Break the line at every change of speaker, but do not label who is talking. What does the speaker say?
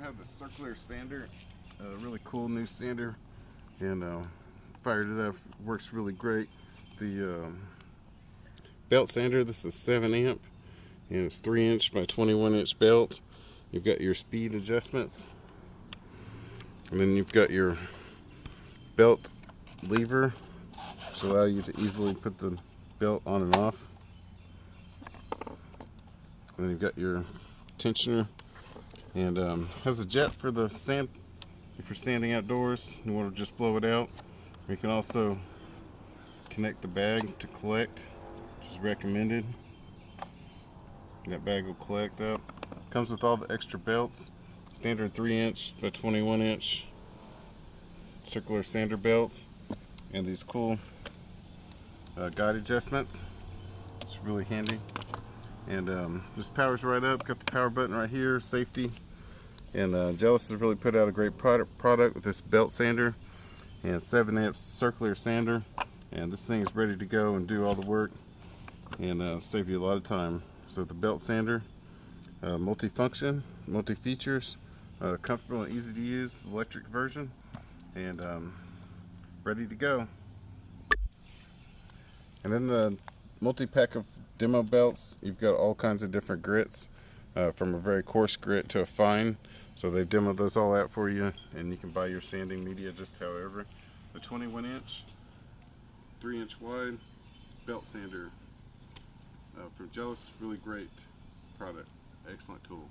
have the circular sander, a really cool new sander, and fired it up. Works really great. The belt sander, this is 7 amp, and it's 3-inch by 21-inch belt. You've got your speed adjustments, and then you've got your belt lever, which allow you to easily put the belt on and off. And then you've got your tensioner, and has a jet for the sand. If you're sanding outdoors, you want to just blow it out. You can also connect the bag to collect, which is recommended. That bag will collect up. Comes with all the extra belts. Standard 3-inch by 21-inch circular sander belts, and these cool guide adjustments. It's really handy. And just powers right up. Got the power button right here, safety. And Jellas has really put out a great product with this belt sander and 7 amp circular sander. And this thing is ready to go and do all the work and save you a lot of time. So the belt sander, multi-function, multi-features, comfortable and easy to use, electric version, and ready to go. And then the multi-pack of demo belts, you've got all kinds of different grits, from a very coarse grit to a fine. So they've demoed those all out for you, and you can buy your sanding media just however. The 21-inch, 3-inch wide belt sander from Jellas, really great product, excellent tool.